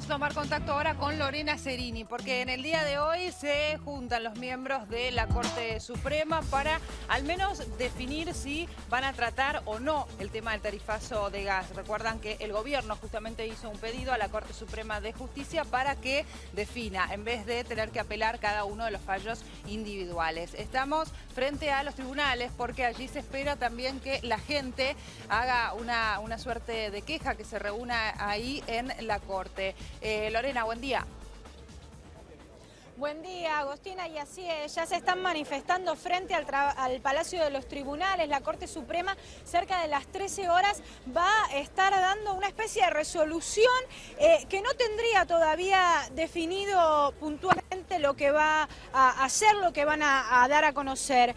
Queremos tomar contacto ahora con Lorena Cerini, porque en el día de hoy se juntan los miembros de la Corte Suprema para al menos definir si van a tratar o no el tema del tarifazo de gas. Recuerdan que el gobierno justamente hizo un pedido a la Corte Suprema de Justicia para que defina, en vez de tener que apelar cada uno de los fallos individuales. Estamos frente a los tribunales porque allí se espera también que la gente haga una suerte de queja, que se reúna ahí en la Corte. Lorena, buen día. Buen día, Agostina, y así es, ya se están manifestando frente al Palacio de los Tribunales. La Corte Suprema, cerca de las 13 horas, va a estar dando una especie de resolución que no tendría todavía definido puntualmente lo que va a hacer, lo que van a dar a conocer.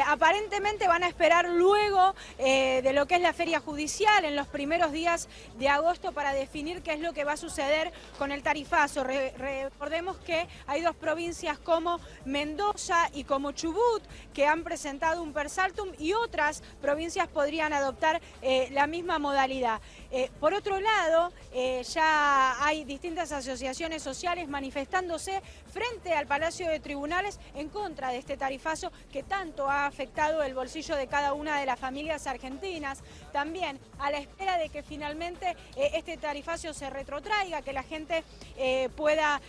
Aparentemente van a esperar luego de lo que es la feria judicial en los primeros días de agosto para definir qué es lo que va a suceder con el tarifazo. Recordemos que hay dos provincias como Mendoza y como Chubut que han presentado un per saltum, y otras provincias podrían adoptar la misma modalidad. Por otro lado, ya hay distintas asociaciones sociales manifestándose frente al Palacio de Tribunales en contra de este tarifazo que tanto ha afectado el bolsillo de cada una de las familias argentinas. También a la espera de que finalmente este tarifazo se retrotraiga, que la gente pueda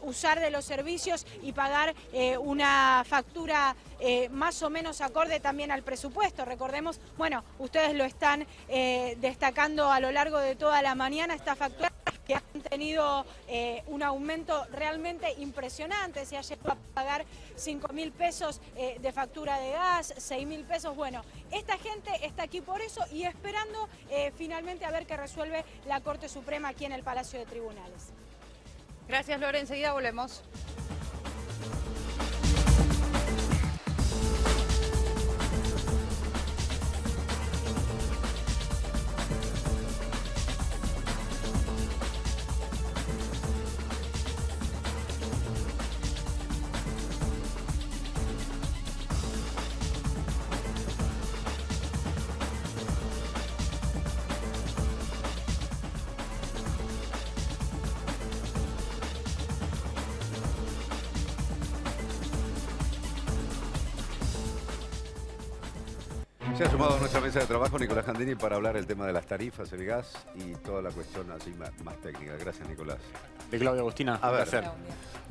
usar de los servicios y pagar una factura más o menos acorde también al presupuesto. Recordemos, bueno, ustedes lo están destacando a lo largo de toda la mañana, esta factura que han tenido un aumento realmente impresionante. Se ha llegado a pagar 5.000 pesos de factura de gas, 6.000 pesos. Bueno, esta gente está aquí por eso y esperando finalmente a ver qué resuelve la Corte Suprema aquí en el Palacio de Tribunales. Gracias, Lore. Enseguida volvemos. Se ha sumado a nuestra mesa de trabajo Nicolás Gandini para hablar el tema de las tarifas, el gas y toda la cuestión así más técnica. Gracias, Nicolás. De Claudia Agostina, A ver. placer.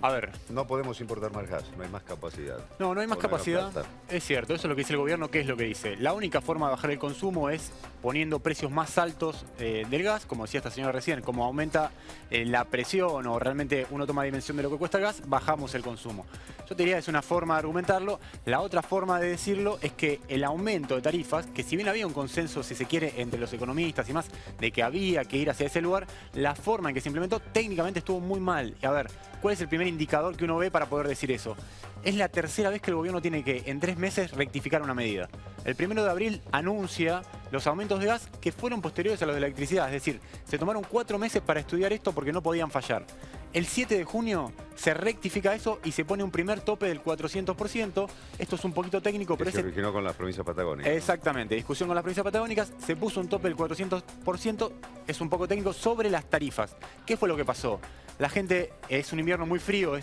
A ver. No podemos importar más gas, no hay más capacidad. No hay más Con la capacidad. oferta. Es cierto, eso es lo que dice el gobierno. ¿Qué es lo que dice? La única forma de bajar el consumo es poniendo precios más altos del gas, como decía esta señora recién. Como aumenta la presión o realmente uno toma dimensión de lo que cuesta el gas, bajamos el consumo. Yo te diría que es una forma de argumentarlo. La otra forma de decirlo es que el aumento de tarifas, que si bien había un consenso, si se quiere, entre los economistas y más, de que había que ir hacia ese lugar, la forma en que se implementó técnicamente estuvo muy mal. Y a ver, ¿cuál es el primer indicador que uno ve para poder decir eso? Es la tercera vez que el gobierno tiene que, en 3 meses, rectificar una medida. El 1 de abril anuncia los aumentos de gas que fueron posteriores a los de la electricidad. Es decir, se tomaron 4 meses para estudiar esto porque no podían fallar. El 7 de junio se rectifica eso y se pone un primer tope del 400%. Esto es un poquito técnico, pero se originó con las provincias patagónicas. Exactamente, discusión con las provincias patagónicas. Se puso un tope del 400%, es un poco técnico, sobre las tarifas. ¿Qué fue lo que pasó? La gente, es un invierno muy frío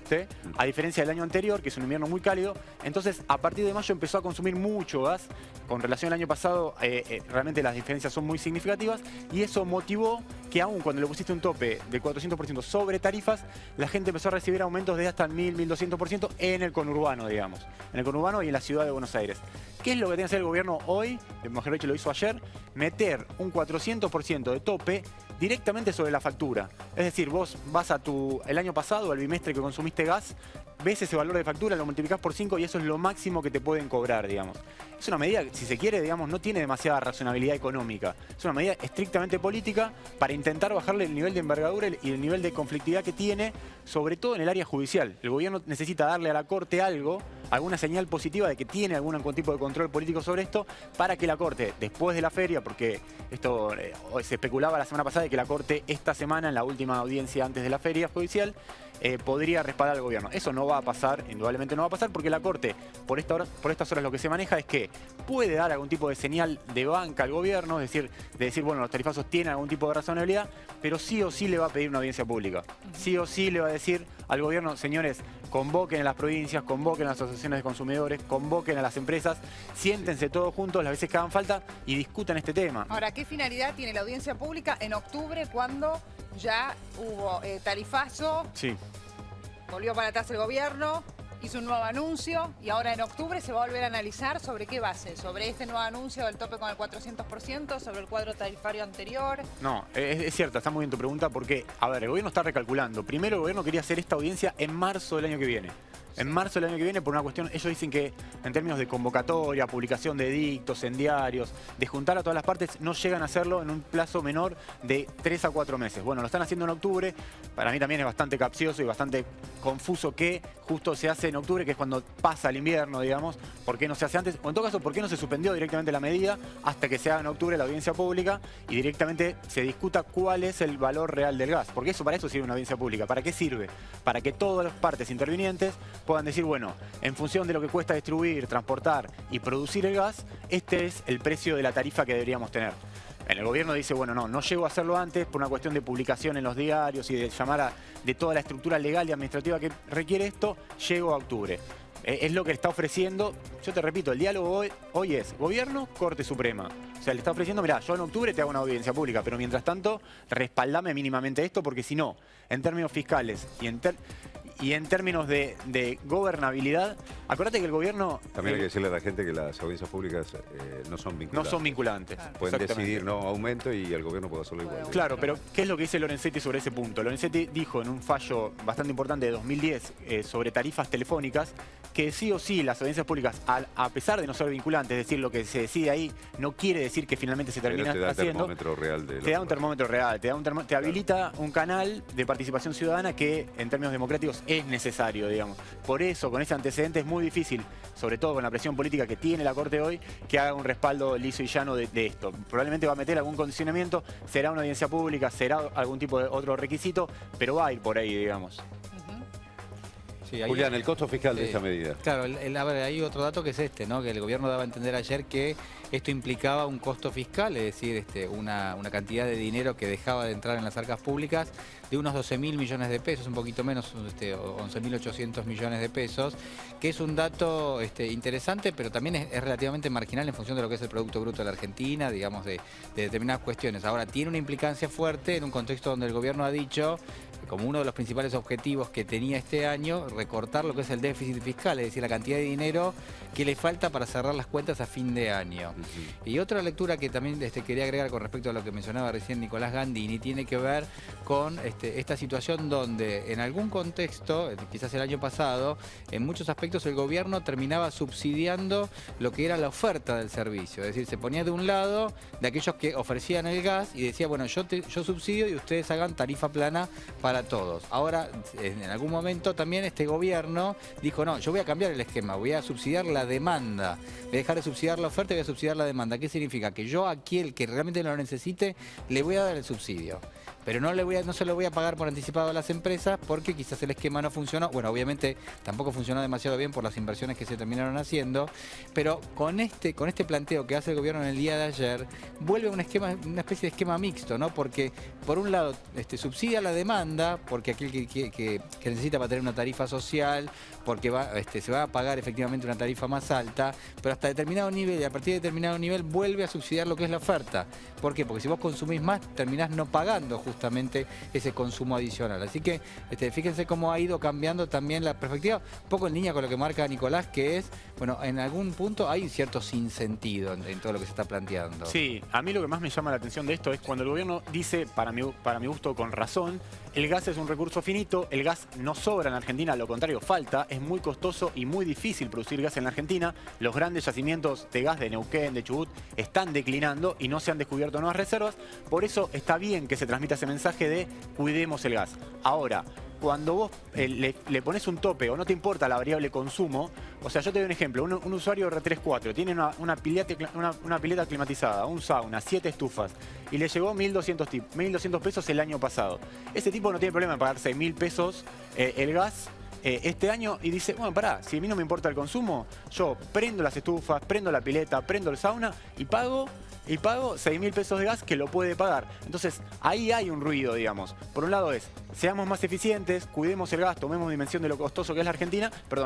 a diferencia del año anterior, que es un invierno muy cálido. Entonces, a partir de mayo empezó a consumir mucho gas. Con relación al año pasado, realmente las diferencias son muy significativas. Y eso motivó que aún cuando le pusiste un tope del 400% sobre tarifas, la gente empezó a recibir aumentos de hasta 1.000, 1.200% en el conurbano, digamos. En el conurbano y en la ciudad de Buenos Aires. ¿Qué es lo que tiene que hacer el gobierno hoy? Mejor dicho, lo hizo ayer. Meter un 400% de tope directamente sobre la factura. Es decir, vos vas a el año pasado, al bimestre que consumiste gas, ves ese valor de factura, lo multiplicás por 5 y eso es lo máximo que te pueden cobrar, digamos. Es una medida que, si se quiere, digamos, no tiene demasiada razonabilidad económica. Es una medida estrictamente política para intentar bajarle el nivel de envergadura y el nivel de conflictividad que tiene, sobre todo en el área judicial. El gobierno necesita darle a la Corte algo, alguna señal positiva de que tiene algún tipo de control político sobre esto, para que la Corte, después de la feria, porque esto se especulaba la semana pasada de que la Corte esta semana, en la última audiencia antes de la feria judicial, podría respaldar al gobierno. Eso no va a pasar, indudablemente no va a pasar, porque la Corte, por estas horas lo que se maneja es que puede dar algún tipo de señal de banca al gobierno, es decir, bueno, los tarifazos tienen algún tipo de razonabilidad, pero sí o sí le va a pedir una audiencia pública. Sí o sí le va a decir al gobierno, señores, convoquen a las provincias, convoquen a las asociaciones de consumidores, convoquen a las empresas, siéntense todos juntos las veces que hagan falta y discutan este tema. Ahora, ¿qué finalidad tiene la audiencia pública en octubre cuando ya hubo tarifazo? Sí. Volvió para atrás el gobierno, hizo un nuevo anuncio y ahora en octubre se va a volver a analizar sobre qué base, sobre este nuevo anuncio del tope con el 400%, sobre el cuadro tarifario anterior. No, es cierto, está muy bien tu pregunta porque, a ver, el gobierno está recalculando. Primero el gobierno quería hacer esta audiencia en marzo del año que viene. En marzo del año que viene por una cuestión, ellos dicen que en términos de convocatoria, publicación de edictos, en diarios, de juntar a todas las partes, no llegan a hacerlo en un plazo menor de 3 a 4 meses. Bueno, lo están haciendo en octubre, para mí también es bastante capcioso y bastante confuso que justo se hace en octubre, que es cuando pasa el invierno, digamos. ¿Por qué no se hace antes? O en todo caso, ¿por qué no se suspendió directamente la medida hasta que se haga en octubre la audiencia pública y directamente se discuta cuál es el valor real del gas? Porque para eso sirve una audiencia pública. ¿Para qué sirve? Para que todas las partes intervinientes puedan decir, bueno, en función de lo que cuesta distribuir, transportar y producir el gas, este es el precio de la tarifa que deberíamos tener. El gobierno dice, bueno, no llego a hacerlo antes por una cuestión de publicación en los diarios y de llamar de toda la estructura legal y administrativa que requiere esto, llego a octubre. Es lo que le está ofreciendo. Yo te repito, el diálogo hoy es gobierno, Corte Suprema. O sea, le está ofreciendo, mirá, yo en octubre te hago una audiencia pública, pero mientras tanto, respaldame mínimamente esto, porque si no, en términos fiscales y en términos de gobernabilidad, acordate que el gobierno... También hay que decirle a la gente que las audiencias públicas no son vinculantes. No son vinculantes. Claro. Pueden decidir no aumento y el gobierno puede hacerlo igual. Claro, pero ¿qué es lo que dice Lorenzetti sobre ese punto? Lorenzetti dijo en un fallo bastante importante de 2010 sobre tarifas telefónicas que sí o sí las audiencias públicas, a pesar de no ser vinculantes, es decir, lo que se decide ahí no quiere decir que finalmente se termina haciendo. Te da un termómetro real. Te da un termómetro real, te habilita un canal de participación ciudadana que en términos democráticos es necesario, digamos. Por eso, con ese antecedente es muy difícil, sobre todo con la presión política que tiene la Corte hoy, que haga un respaldo liso y llano de esto. Probablemente va a meter algún condicionamiento, será una audiencia pública, será algún tipo de otro requisito, pero va a ir por ahí, digamos. Sí, Julián, el costo fiscal de esta medida. Claro, a ver, hay otro dato que es este, ¿no? Que el gobierno daba a entender ayer que esto implicaba un costo fiscal, es decir, una cantidad de dinero que dejaba de entrar en las arcas públicas de unos 12.000 millones de pesos, un poquito menos, 11.800 millones de pesos, que es un dato interesante, pero también es relativamente marginal en función de lo que es el Producto Bruto de la Argentina, digamos, de determinadas cuestiones. Ahora, tiene una implicancia fuerte en un contexto donde el gobierno ha dicho, como uno de los principales objetivos que tenía este año, recortar lo que es el déficit fiscal, es decir, la cantidad de dinero que le falta para cerrar las cuentas a fin de año. Y otra lectura que también quería agregar con respecto a lo que mencionaba recién Nicolás Gandini, tiene que ver con esta situación donde en algún contexto, quizás el año pasado, en muchos aspectos el gobierno terminaba subsidiando lo que era la oferta del servicio. Es decir, se ponía de un lado de aquellos que ofrecían el gas y decía, bueno, yo subsidio y ustedes hagan tarifa plana para todos. Ahora, en algún momento también este gobierno dijo, no, yo voy a cambiar el esquema, voy a subsidiar la demanda, voy a dejar de subsidiar la oferta y voy a subsidiar la demanda. ¿Qué significa? Que yo a aquel que realmente lo necesite le voy a dar el subsidio. Pero no se lo voy a pagar por anticipado a las empresas porque quizás el esquema no funcionó. Bueno, obviamente tampoco funcionó demasiado bien por las inversiones que se terminaron haciendo, pero con este planteo que hace el gobierno en el día de ayer, vuelve una especie de esquema mixto, ¿no? Porque por un lado subsidia la demanda, porque aquel que necesita va a tener una tarifa social, porque se va a pagar efectivamente una tarifa más alta, pero hasta determinado nivel y a partir de determinado nivel vuelve a subsidiar lo que es la oferta. ¿Por qué? Porque si vos consumís más, terminás no pagando justamente ese consumo adicional. Así que fíjense cómo ha ido cambiando también la perspectiva, un poco en línea con lo que marca Nicolás, que es, bueno, en algún punto hay cierto sinsentido en todo lo que se está planteando. Sí, a mí lo que más me llama la atención de esto es cuando el gobierno dice, para mi gusto con razón, el gas es un recurso finito, el gas no sobra en la Argentina, al contrario, falta, es muy costoso y muy difícil producir gas en la Argentina. Los grandes yacimientos de gas de Neuquén, de Chubut, están declinando y no se han descubierto nuevas reservas. Por eso está bien que se transmita ese mensaje de cuidemos el gas. Ahora, cuando vos le pones un tope o no te importa la variable consumo, o sea, yo te doy un ejemplo, un usuario R34 tiene una pileta climatizada, un sauna, 7 estufas, y le llegó 1.200 pesos el año pasado. Ese tipo no tiene problema en pagar 6.000 pesos el gas este año y dice, bueno, pará, si a mí no me importa el consumo, yo prendo las estufas, prendo la pileta, prendo el sauna y pago 6.000 pesos de gas que lo puede pagar. Entonces, ahí hay un ruido, digamos. Por un lado es, seamos más eficientes, cuidemos el gas, tomemos dimensión de lo costoso que es la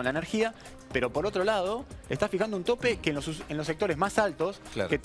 energía, pero por otro lado, está fijando un tope que en los sectores más altos, Claro. que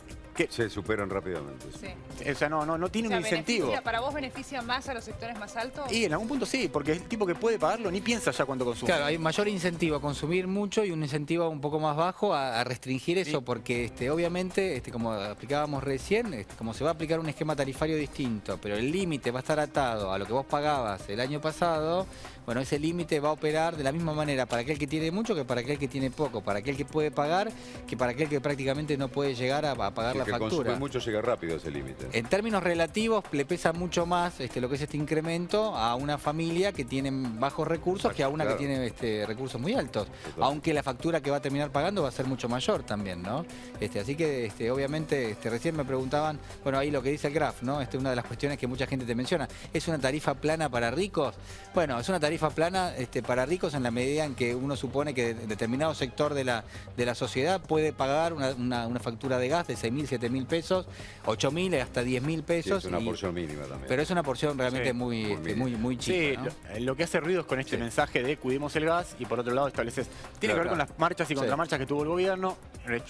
Se superan rápidamente. Sí. o sea, no tiene O sea, un incentivo. ¿para vos beneficia más a los sectores más altos? Y en algún punto sí, porque el tipo que puede pagarlo ni piensa ya cuánto consume. Claro, hay mayor incentivo a consumir mucho y un incentivo un poco más bajo a restringir eso, Sí. porque obviamente, como explicábamos recién, como se va a aplicar un esquema tarifario distinto, pero el límite va a estar atado a lo que vos pagabas el año pasado, bueno, ese límite va a operar de la misma manera para aquel que tiene mucho que para aquel que tiene poco, para aquel que puede pagar que para aquel que prácticamente no puede llegar a pagar El la que factura. consume mucho llega rápido a ese límite. En términos relativos, le pesa mucho más lo que es este incremento a una familia que tiene bajos recursos que a una Claro. que tiene recursos muy altos. Total. Aunque la factura que va a terminar pagando va a ser mucho mayor también, ¿no? Así que, obviamente, recién me preguntaban, bueno, ahí lo que dice el Graf, ¿no? Una de las cuestiones que mucha gente te menciona, ¿es una tarifa plana para ricos? Bueno, es una tarifa plana para ricos en la medida en que uno supone que determinado sector de la sociedad puede pagar una factura de gas de 6.000, 7.000 pesos, 8.000 hasta 10.000 Sí, pesos. es una porción mínima también. Pero es una porción realmente Sí, muy chica, Sí, ¿no? lo que hace ruido es con este Sí. mensaje de cuidemos el gas y por otro lado estableces. Tiene que ver con las marchas y contramarchas que tuvo el gobierno.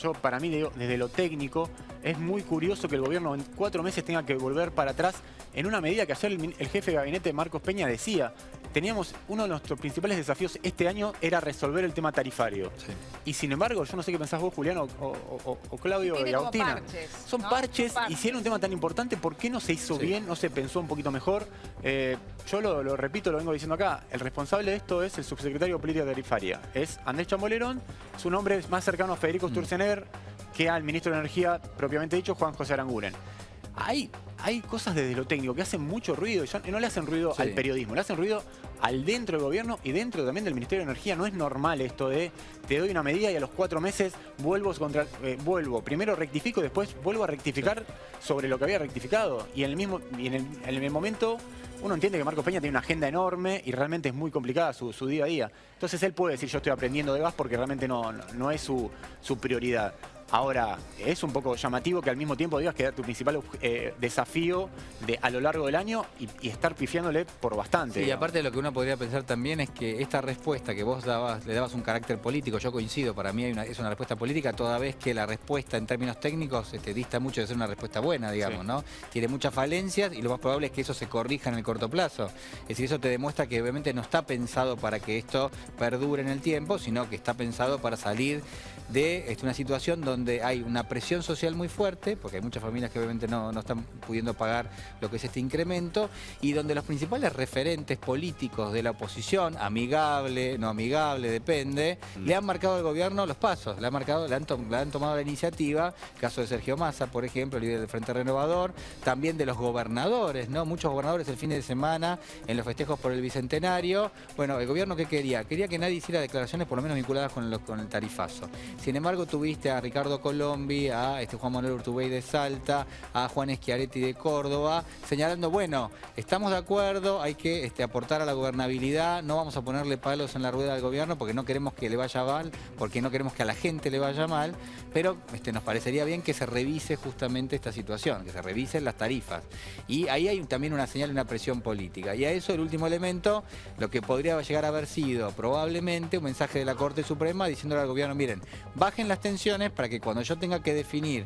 Yo, para mí, desde lo técnico, es muy curioso que el gobierno en 4 meses tenga que volver para atrás en una medida que ayer el jefe de gabinete, Marcos Peña, decía. Teníamos uno de nuestros principales desafíos este año era resolver el tema tarifario. Sí. Y sin embargo, yo no sé qué pensás vos, Julián, o Claudio Tiene y como Agustina. parches, Son ¿no? parches, Son y si era un tema tan importante, ¿por qué no se hizo Sí. bien? ¿No se pensó un poquito mejor? Yo lo repito, lo vengo diciendo acá. El responsable de esto es el subsecretario de Política Tarifaria. Es Andrés Chambolerón. Su nombre es más cercano a Federico Sturzenegger que al ministro de Energía, propiamente dicho, Juan José Aranguren. Hay cosas desde lo técnico que hacen mucho ruido y no le hacen ruido Sí. al periodismo, le hacen ruido al dentro del gobierno y dentro también del Ministerio de Energía. No es normal esto de te doy una medida y a los 4 meses vuelvo. Primero rectifico y después vuelvo a rectificar sobre lo que había rectificado. Y en el momento uno entiende que Marcos Peña tiene una agenda enorme y realmente es muy complicada su día a día. Entonces él puede decir yo estoy aprendiendo de gas porque realmente no es su prioridad. Ahora, es un poco llamativo que al mismo tiempo digas que era tu principal desafío a lo largo del año y estar pifiándole por bastante. Sí, y digamos. aparte de lo que uno podría pensar también es que esta respuesta que vos le dabas un carácter político, yo coincido, para mí es una respuesta política, toda vez que la respuesta en términos técnicos dista mucho de ser una respuesta buena, digamos, Sí. ¿no? Tiene muchas falencias y lo más probable es que eso se corrija en el corto plazo. Es decir, eso te demuestra que obviamente no está pensado para que esto perdure en el tiempo, sino que está pensado para salir de una situación donde hay una presión social muy fuerte, porque hay muchas familias que obviamente no están pudiendo pagar lo que es este incremento, y donde los principales referentes políticos de la oposición, amigable, no amigable, depende, le han marcado al gobierno los pasos, le han tomado la iniciativa, caso de Sergio Massa, por ejemplo, líder del Frente Renovador, también de los gobernadores, ¿no? Muchos gobernadores el fin de semana, en los festejos por el Bicentenario. Bueno, el gobierno, ¿qué quería? Quería que nadie hiciera declaraciones por lo menos vinculadas con el tarifazo. Sin embargo, tuviste a Ricardo Colombi, a Juan Manuel Urtubey de Salta, a Juan Schiaretti de Córdoba, señalando, bueno, estamos de acuerdo, hay que aportar a la gobernabilidad, no vamos a ponerle palos en la rueda al gobierno porque no queremos que le vaya mal, porque no queremos que a la gente le vaya mal, pero nos parecería bien que se revise justamente esta situación, que se revisen las tarifas. Y ahí hay también una señal, una presión política. Y a eso, el último elemento, lo que podría llegar a haber sido probablemente un mensaje de la Corte Suprema diciéndole al gobierno, miren, bajen las tensiones para que cuando yo tenga que definir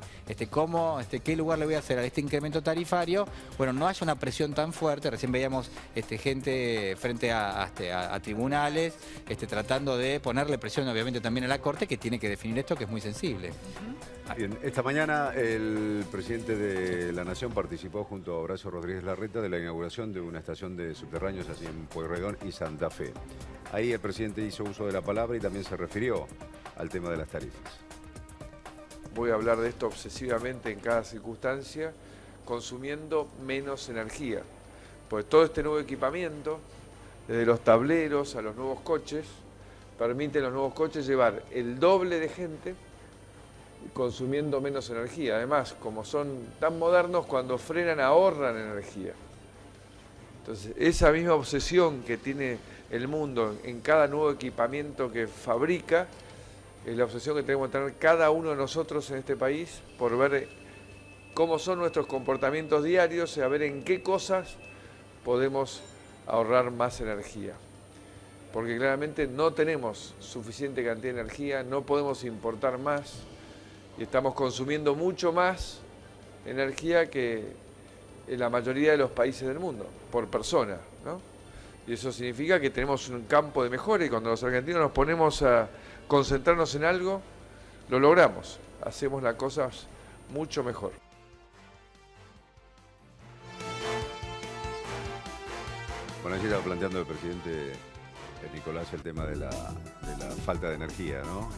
qué lugar le voy a hacer a este incremento tarifario, bueno, no haya una presión tan fuerte. Recién veíamos gente frente a tribunales tratando de ponerle presión obviamente también a la Corte, que tiene que definir esto, que es muy sensible. Bien, esta mañana el presidente de la Nación participó junto a Horacio Rodríguez Larreta de la inauguración de una estación de subterráneos así en Pueyrredón y Santa Fe. Ahí el presidente hizo uso de la palabra y también se refirió al tema de las tarifas. Voy a hablar de esto obsesivamente en cada circunstancia, consumiendo menos energía. Pues todo este nuevo equipamiento desde los tableros a los nuevos coches, permiten los nuevos coches llevar el doble de gente consumiendo menos energía. Además, como son tan modernos, cuando frenan ahorran energía. Entonces, esa misma obsesión que tiene el mundo en cada nuevo equipamiento que fabrica, es la obsesión que tenemos que tener cada uno de nosotros en este país por ver cómo son nuestros comportamientos diarios y a ver en qué cosas podemos ahorrar más energía. Porque claramente no tenemos suficiente cantidad de energía, no podemos importar más y estamos consumiendo mucho más energía que en la mayoría de los países del mundo, por persona, ¿no? Y eso significa que tenemos un campo de mejora y cuando los argentinos nos ponemos a concentrarnos en algo, lo logramos, hacemos las cosas mucho mejor. Bueno, ayer estaba planteando el presidente Nicolás el tema de la falta de energía, ¿no?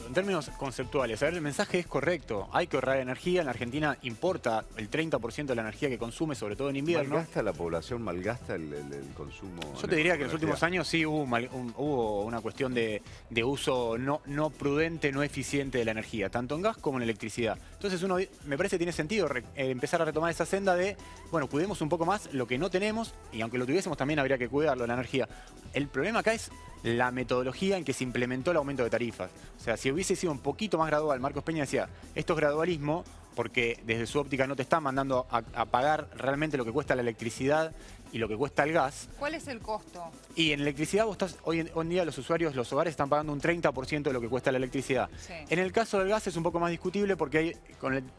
En términos conceptuales, a ver, el mensaje es correcto. Hay que ahorrar energía. En la Argentina importa el 30% de la energía que consume, sobre todo en invierno. ¿Malgasta la población, malgasta el consumo? Yo te diría que en los últimos años sí hubo una cuestión de uso no prudente, no eficiente de la energía, tanto en gas como en electricidad. Entonces uno, me parece que tiene sentido empezar a retomar esa senda de, bueno, cuidemos un poco más lo que no tenemos y aunque lo tuviésemos también habría que cuidarlo, la energía. El problema acá es la metodología en que se implementó el aumento de tarifas. O sea, si hubiese sido un poquito más gradual, Marcos Peña decía, esto es gradualismo porque desde su óptica no te está mandando a pagar realmente lo que cuesta la electricidad y lo que cuesta el gas. ¿Cuál es el costo? Y en electricidad vos estás, hoy en día los usuarios, los hogares están pagando un 30% de lo que cuesta la electricidad. Sí. En el caso del gas es un poco más discutible porque hay,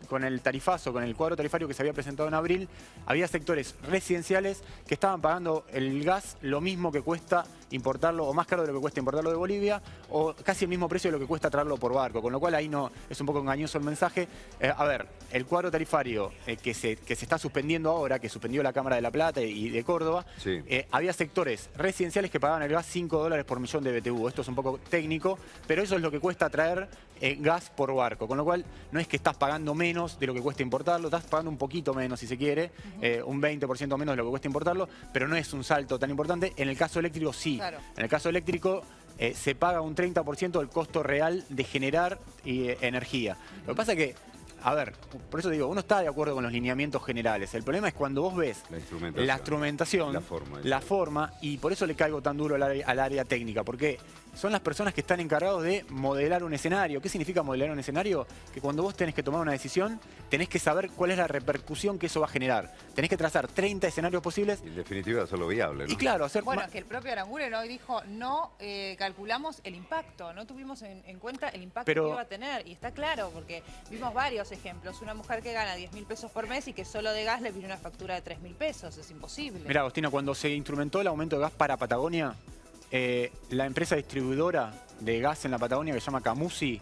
con el tarifazo, con el cuadro tarifario que se había presentado en abril, había sectores residenciales que estaban pagando el gas lo mismo que cuesta importarlo, o más caro de lo que cuesta importarlo de Bolivia, o casi el mismo precio de lo que cuesta traerlo por barco, con lo cual ahí no es un poco engañoso el mensaje. A ver, el cuadro tarifario que se está suspendiendo ahora, que suspendió la Cámara de La Plata y de Córdoba, sí. Había sectores residenciales que pagaban el gas $5 por millón de BTU. Esto es un poco técnico, pero eso es lo que cuesta traer gas por barco, con lo cual no es que estás pagando menos de lo que cuesta importarlo, estás pagando un poquito menos si se quiere, un 20% menos de lo que cuesta importarlo, pero no es un salto tan importante. En el caso eléctrico sí. Claro. En el caso eléctrico se paga un 30% del costo real de generar energía. Lo que pasa es que, a ver, por eso digo, uno está de acuerdo con los lineamientos generales. El problema es cuando vos ves la instrumentación, la forma, y por eso le caigo tan duro al área técnica, porque son las personas que están encargados de modelar un escenario. ¿Qué significa modelar un escenario? Que cuando vos tenés que tomar una decisión, tenés que saber cuál es la repercusión que eso va a generar. Tenés que trazar 30 escenarios posibles. En definitiva, hacerlo viable, ¿no? Y claro, hacer... Bueno, que el propio Aranguren hoy dijo, no calculamos el impacto, no tuvimos en cuenta el impacto que iba a tener. Y está claro, porque vimos varios ejemplos. Una mujer que gana 10.000 pesos por mes y que solo de gas le viene una factura de 3.000 pesos. Es imposible. Mirá, Agostina, cuando se instrumentó el aumento de gas para Patagonia, la empresa distribuidora de gas en la Patagonia que se llama Camusi,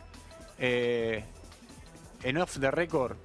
en off the record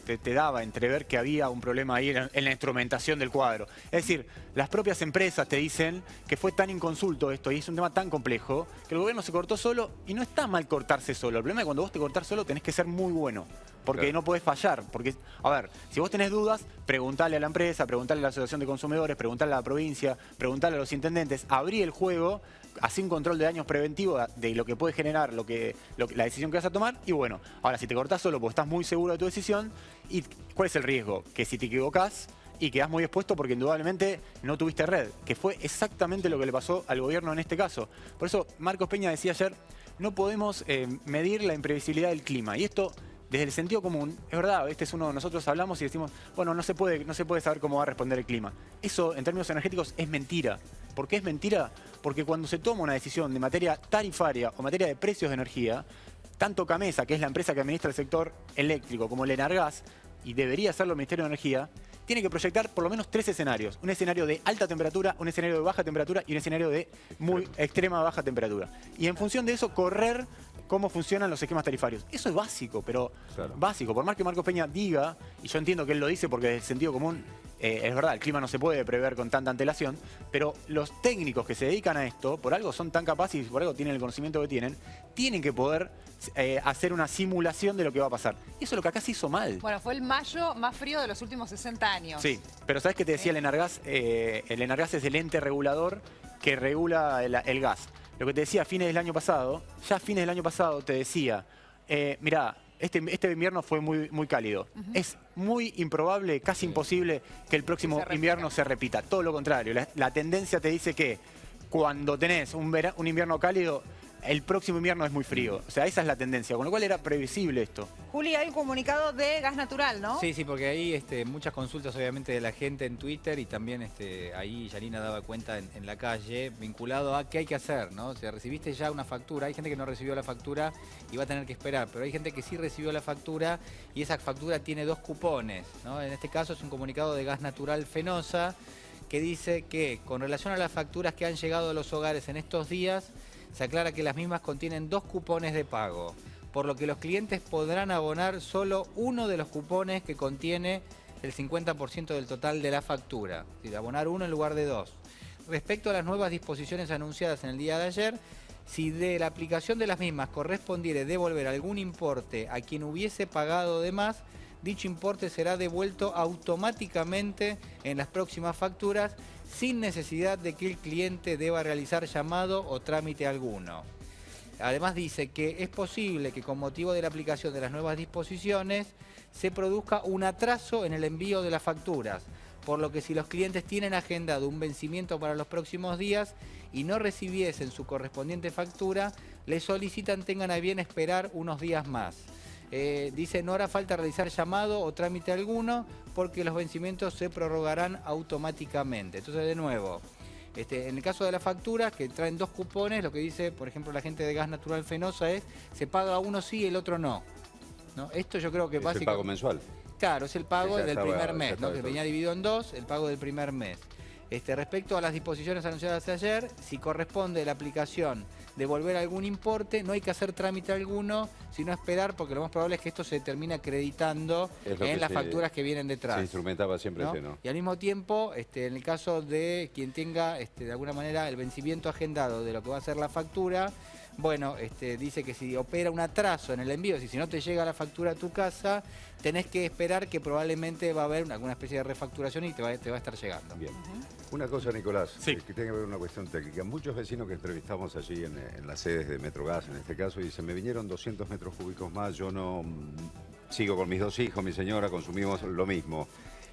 te daba a entrever que había un problema ahí en la instrumentación del cuadro. Es decir, las propias empresas te dicen que fue tan inconsulto esto y es un tema tan complejo que el gobierno se cortó solo y no está mal cortarse solo. El problema es que cuando vos te cortás solo tenés que ser muy bueno. Porque claro, no podés fallar. Porque, a ver, si vos tenés dudas, preguntale a la empresa, preguntale a la Asociación de Consumidores, preguntale a la provincia, preguntale a los intendentes, abrí el juego, hacé un control de daños preventivo de lo que puede generar la decisión que vas a tomar. Y bueno, ahora si te cortás solo porque estás muy seguro de tu decisión, ¿y cuál es el riesgo? Que si te equivocás y quedás muy expuesto porque indudablemente no tuviste red, que fue exactamente lo que le pasó al gobierno en este caso. Por eso Marcos Peña decía ayer, no podemos medir la imprevisibilidad del clima. Y esto, desde el sentido común, es verdad, nosotros hablamos y decimos, bueno, no se puede saber cómo va a responder el clima. Eso, en términos energéticos, es mentira. ¿Por qué es mentira? Porque cuando se toma una decisión de materia tarifaria o materia de precios de energía, tanto Camesa, que es la empresa que administra el sector eléctrico, como el Enargas, y debería hacerlo el Ministerio de Energía, tiene que proyectar por lo menos 3 escenarios. Un escenario de alta temperatura, un escenario de baja temperatura y un escenario de muy extrema baja temperatura. Y en función de eso, correr cómo funcionan los esquemas tarifarios. Eso es básico, pero básico. Por más que Marcos Peña diga, y yo entiendo que él lo dice porque desde el sentido común Es verdad, el clima no se puede prever con tanta antelación, pero los técnicos que se dedican a esto, por algo son tan capaces y por algo tienen el conocimiento que tienen que poder hacer una simulación de lo que va a pasar. Y eso es lo que acá se hizo mal. Bueno, fue el mayo más frío de los últimos 60 años. Sí, pero ¿sabes qué te decía el Enargas? El Enargas es el ente regulador que regula el gas. Lo que te decía a fines del año pasado, ya a fines del año pasado te decía, mirá, este invierno fue muy cálido. Es muy improbable, casi imposible, que el próximo invierno se repita. Todo lo contrario, la tendencia te dice que cuando tenés un invierno cálido, el próximo invierno es muy frío. O sea, esa es la tendencia, con lo cual era previsible esto. Juli, hay un comunicado de Gas Natural, ¿no? Sí, porque ahí muchas consultas obviamente de la gente en Twitter y también ahí Yanina daba cuenta en la calle, vinculado a qué hay que hacer, ¿no? O sea, recibiste ya una factura, hay gente que no recibió la factura y va a tener que esperar, pero hay gente que sí recibió la factura y esa factura tiene 2 cupones, ¿no? En este caso es un comunicado de Gas Natural Fenosa que dice que con relación a las facturas que han llegado a los hogares en estos días, se aclara que las mismas contienen 2 cupones de pago, por lo que los clientes podrán abonar solo uno de los cupones que contiene el 50% del total de la factura, es decir, abonar uno en lugar de 2. Respecto a las nuevas disposiciones anunciadas en el día de ayer, si de la aplicación de las mismas correspondiere devolver algún importe a quien hubiese pagado de más, dicho importe será devuelto automáticamente en las próximas facturas sin necesidad de que el cliente deba realizar llamado o trámite alguno. Además dice que es posible que con motivo de la aplicación de las nuevas disposiciones se produzca un atraso en el envío de las facturas, por lo que si los clientes tienen agendado un vencimiento para los próximos días y no recibiesen su correspondiente factura, les solicitan tengan a bien esperar unos días más. Dice, no hará falta realizar llamado o trámite alguno porque los vencimientos se prorrogarán automáticamente. Entonces, de nuevo, en el caso de las facturas que traen 2 cupones, lo que dice, por ejemplo, la gente de Gas Natural Fenosa es, se paga uno sí y el otro no. ¿No? Esto yo creo que ¿Es el pago mensual? Claro, es el pago del primer mes, ¿no? Que venía dividido en 2, el pago del primer mes. Respecto a las disposiciones anunciadas ayer, si corresponde la aplicación devolver algún importe, no hay que hacer trámite alguno, sino esperar, porque lo más probable es que esto se termine acreditando en las facturas que vienen detrás. Se instrumentaba siempre, ¿no? ¿no? Y al mismo tiempo, en el caso de quien tenga de alguna manera el vencimiento agendado de lo que va a ser la factura, bueno, dice que si opera un atraso en el envío, si no te llega la factura a tu casa, tenés que esperar que probablemente va a haber alguna especie de refacturación y te va a estar llegando. Bien. Una cosa, Nicolás, sí, que tiene que ver con una cuestión técnica. Muchos vecinos que entrevistamos allí en las sedes de Metrogas, en este caso, dicen, me vinieron 200 metros cúbicos más, yo no sigo con mis 2 hijos, mi señora, consumimos lo mismo.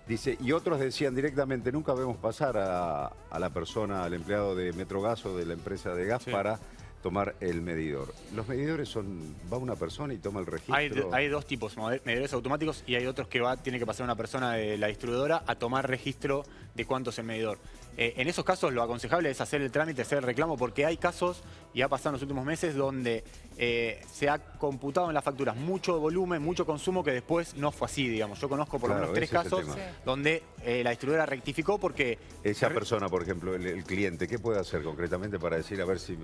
Dice, y otros decían directamente, nunca vemos pasar a la persona, al empleado de Metrogas o de la empresa de gas para tomar el medidor. Los medidores va una persona y toma el registro. Hay 2 tipos, medidores automáticos, y hay otros que tiene que pasar una persona de la distribuidora a tomar registro de cuánto es el medidor. En esos casos lo aconsejable es hacer el trámite, hacer el reclamo, porque hay casos, y ha pasado en los últimos meses, donde se ha computado en las facturas mucho volumen, mucho consumo, que después no fue así, digamos. Yo conozco por lo menos 3 casos donde la distribuidora rectificó porque... Esa persona, por ejemplo, el cliente, ¿qué puede hacer concretamente para decir, a ver si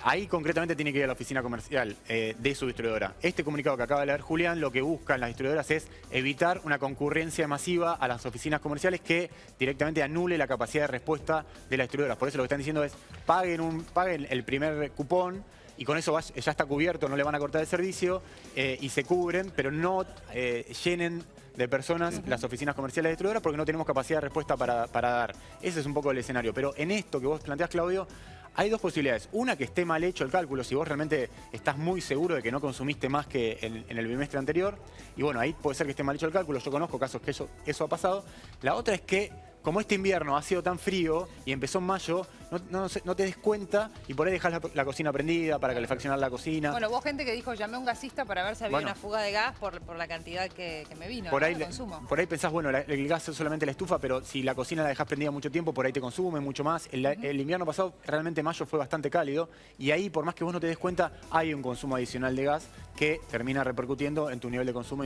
ahí concretamente tiene que ir a la oficina comercial de su distribuidora. Este comunicado que acaba de leer Julián, lo que buscan las distribuidoras es evitar una concurrencia masiva a las oficinas comerciales que directamente anule la capacidad de respuesta de las distribuidoras. Por eso lo que están diciendo es, paguen el primer cupón y con eso ya está cubierto, no le van a cortar el servicio y se cubren, pero no llenen de personas las oficinas comerciales de distribuidoras porque no tenemos capacidad de respuesta para dar. Ese es un poco el escenario. Pero en esto que vos planteás, Claudio, hay 2 posibilidades. Una, que esté mal hecho el cálculo, si vos realmente estás muy seguro de que no consumiste más que en el bimestre anterior. Y bueno, ahí puede ser que esté mal hecho el cálculo. Yo conozco casos que eso ha pasado. La otra es que, como este invierno ha sido tan frío y empezó en mayo, no te des cuenta y por ahí dejás la cocina prendida para calefaccionar la cocina. Bueno, hubo gente que dijo, llamé a un gasista para ver si había una fuga de gas por la cantidad que me vino, por ahí, el consumo. Por ahí pensás, bueno, el gas es solamente la estufa, pero si la cocina la dejás prendida mucho tiempo, por ahí te consume mucho más. El invierno pasado, realmente mayo fue bastante cálido y ahí, por más que vos no te des cuenta, hay un consumo adicional de gas que termina repercutiendo en tu nivel de consumo y en tu